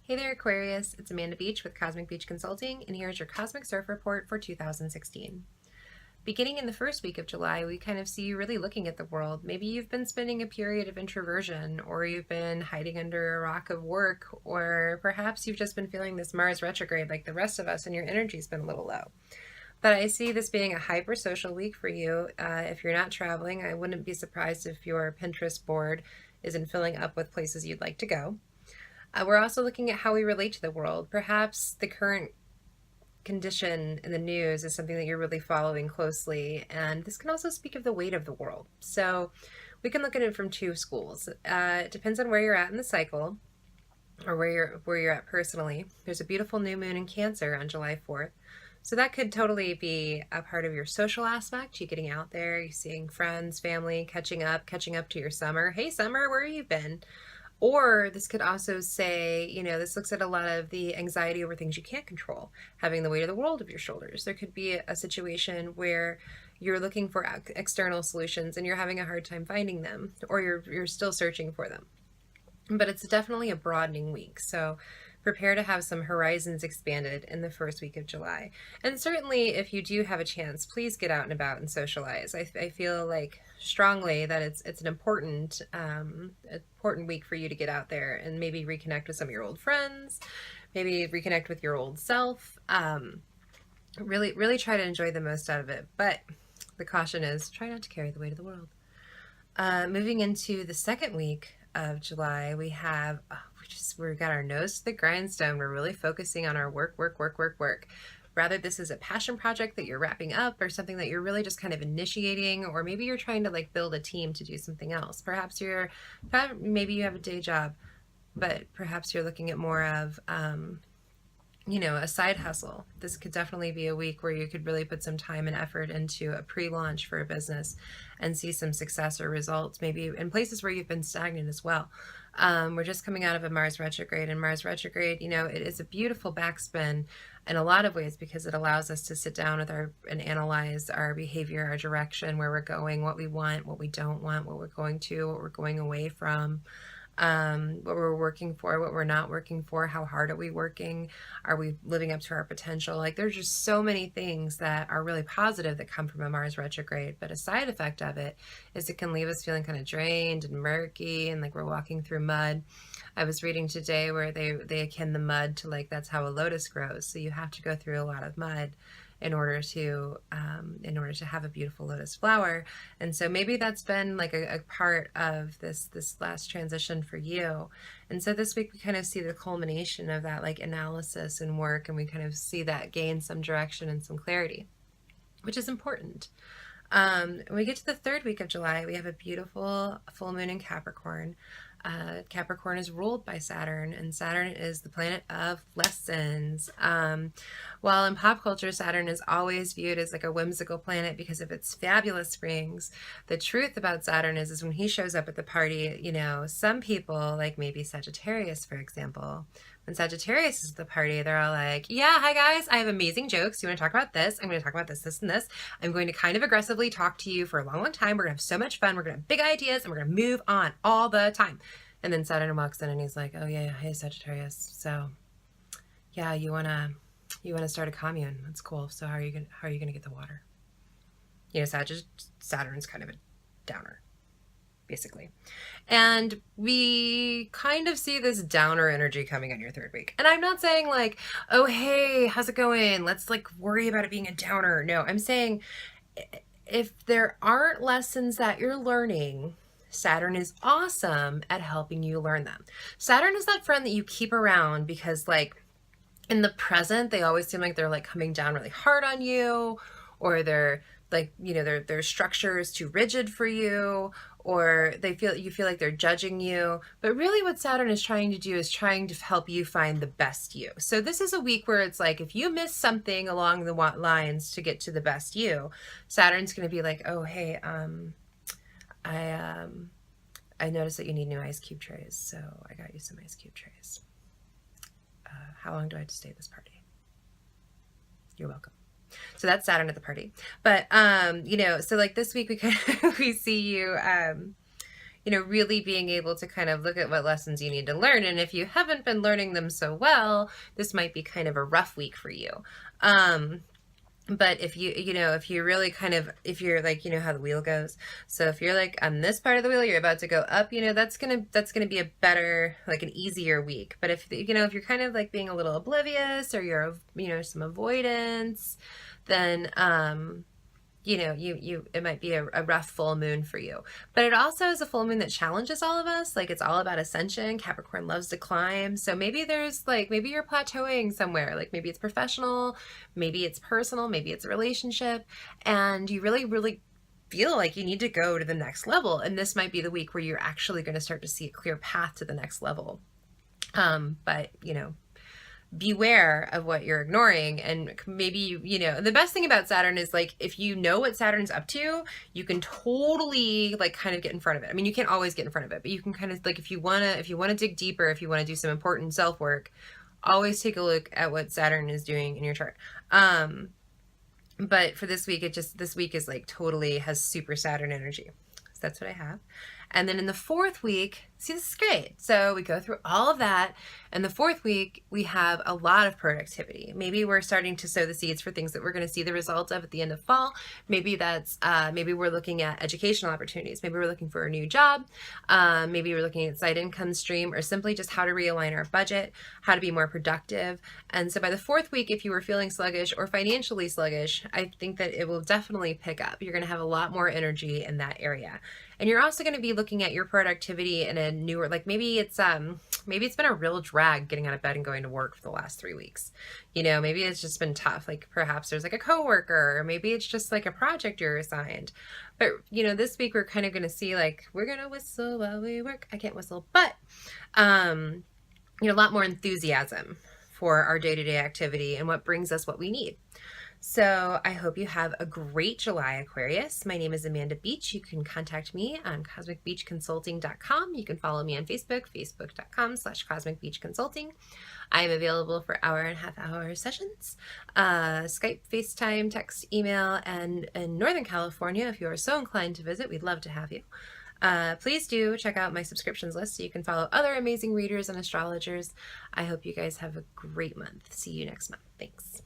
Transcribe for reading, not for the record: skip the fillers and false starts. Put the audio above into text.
Hey there, Aquarius. It's Amanda Beach with Cosmic Beach Consulting, and here's your Cosmic Surf Report for 2016. Beginning in the first week of July, we kind of see you really looking at the world. Maybe you've been spending a period of introversion, or you've been hiding under a rock of work, or perhaps you've just been feeling this Mars retrograde like the rest of us and your energy's been a little low. But I see this being a hyper-social week for you. If you're not traveling, I wouldn't be surprised if your Pinterest board isn't filling up with places you'd like to go. We're also looking at how we relate to the world. Perhaps the current condition in the news is something that you're really following closely, and this can also speak of the weight of the world. So we can look at it from two schools. It depends on where you're at in the cycle, or where you're at personally. There's a beautiful new moon in Cancer on July 4th. So that could totally be a part of your social aspect. You getting out there, you seeing friends, family, catching up to your summer. Hey, summer, where have you been? Or this could also say, this looks at a lot of the anxiety over things you can't control, having the weight of the world of your shoulders. There could be a situation where you're looking for external solutions and you're having a hard time finding them, or you're still searching for them. But it's definitely a broadening week. So prepare to have some horizons expanded in the first week of July. And certainly if you do have a chance, please get out and about and socialize. I feel like strongly that it's an important week for you to get out there and maybe reconnect with some of your old friends, maybe reconnect with your old self. Really try to enjoy the most out of it. But the caution is try not to carry the weight of the world. Moving into the second week of July, we have we've got our nose to the grindstone. We're really focusing on our work. Rather, this is a passion project that you're wrapping up, or something that you're really just kind of initiating, or maybe you're trying to like build a team to do something else. Maybe you have a day job, but perhaps you're looking at more of a side hustle. This could definitely be a week where you could really put some time and effort into a pre-launch for a business and see some success or results, maybe in places where you've been stagnant as well. We're just coming out of a Mars retrograde, and Mars retrograde, it is a beautiful backspin in a lot of ways because it allows us to sit down and analyze our behavior, our direction, where we're going, what we want, what we don't want, what we're going to, what we're going away from. What we're working for, what we're not working for, how hard are we working, are we living up to our potential? Like there's just so many things that are really positive that come from a Mars retrograde, but a side effect of it is it can leave us feeling kind of drained and murky and like we're walking through mud. I was reading today where they akin the mud to like that's how a lotus grows, so you have to go through a lot of mud in order to have a beautiful lotus flower. And so maybe that's been like a part of this last transition for you. And so this week we kind of see the culmination of that like analysis and work, and we kind of see that gain some direction and some clarity, which is important. When we get to the third week of July, we have a beautiful full moon in Capricorn. Capricorn is ruled by Saturn, and Saturn is the planet of lessons. While in pop culture, Saturn is always viewed as like a whimsical planet because of its fabulous rings, the truth about Saturn is when he shows up at the party, some people, like maybe Sagittarius, for example, when Sagittarius is at the party, they're all like, yeah, hi guys, I have amazing jokes. You want to talk about this? I'm going to talk about this, this, and this. I'm going to kind of aggressively talk to you for a long, long time. We're going to have so much fun. We're going to have big ideas, and we're going to move on all the time. And then Saturn walks in and he's like, oh yeah, hey Sagittarius. So yeah, you wanna start a commune. That's cool. So how are you gonna get the water? Saturn's kind of a downer, basically. And we kind of see this downer energy coming on your third week. And I'm not saying like, oh hey, how's it going? Let's like worry about it being a downer. No, I'm saying if there aren't lessons that you're learning, Saturn is awesome at helping you learn them. Saturn is that friend that you keep around because like in the present, they always seem like they're like coming down really hard on you, or they're like, their structure is too rigid for you, or you feel like they're judging you. But really what Saturn is trying to do is trying to help you find the best you. So this is a week where it's like, if you miss something along the lines to get to the best you, Saturn's going to be like, oh, hey, I noticed that you need new ice cube trays, so I got you some ice cube trays. How long do I have to stay at this party? You're welcome. So that's Saturn at the party. But so like this week we see you really being able to kind of look at what lessons you need to learn. And if you haven't been learning them so well, this might be kind of a rough week for you. But if if you really kind of, if you're like, how the wheel goes. So if you're like on this part of the wheel, you're about to go up, that's gonna be a better, like an easier week. But if, if you're kind of like being a little oblivious, or you're, some avoidance, then, it might be a rough full moon for you. But it also is a full moon that challenges all of us. Like, it's all about ascension. Capricorn loves to climb. So maybe there's like, maybe you're plateauing somewhere. Like, maybe it's professional, maybe it's personal, maybe it's a relationship, and you really, really feel like you need to go to the next level. And this might be the week where you're actually going to start to see a clear path to the next level. But beware of what you're ignoring. And maybe, the best thing about Saturn is, like, if you know what Saturn's up to, you can totally like kind of get in front of it. I mean, you can't always get in front of it, but you can kind of, like, if you want to dig deeper, if you want to do some important self work, always take a look at what Saturn is doing in your chart. But for this week, this week is like totally has super Saturn energy. So that's what I have. And then in the fourth week, see, this is great. So we go through all of that. And the fourth week, we have a lot of productivity. Maybe we're starting to sow the seeds for things that we're going to see the results of at the end of fall. Maybe that's, maybe we're looking at educational opportunities. Maybe we're looking for a new job. Maybe we're looking at side income stream, or simply just how to realign our budget, how to be more productive. And so by the fourth week, if you were feeling sluggish or financially sluggish, I think that it will definitely pick up. You're going to have a lot more energy in that area. And you're also going to be looking at your productivity in a newer, like, maybe it's been a real drag getting out of bed and going to work for the last 3 weeks. Maybe it's just been tough. Like, perhaps there's like a coworker, or maybe it's just like a project you're assigned. But, this week we're kind of going to see, like, we're going to whistle while we work. I can't whistle, but, a lot more enthusiasm for our day-to-day activity and what brings us what we need. So I hope you have a great July, Aquarius. My name is Amanda Beach. You can contact me on cosmicbeachconsulting.com. You can follow me on Facebook, facebook.com/cosmicbeachconsulting. I am available for hour sessions, Skype, FaceTime, text, email, and in Northern California, if you are so inclined to visit, we'd love to have you. Please do check out my subscriptions list so you can follow other amazing readers and astrologers. I hope you guys have a great month. See you next month. Thanks.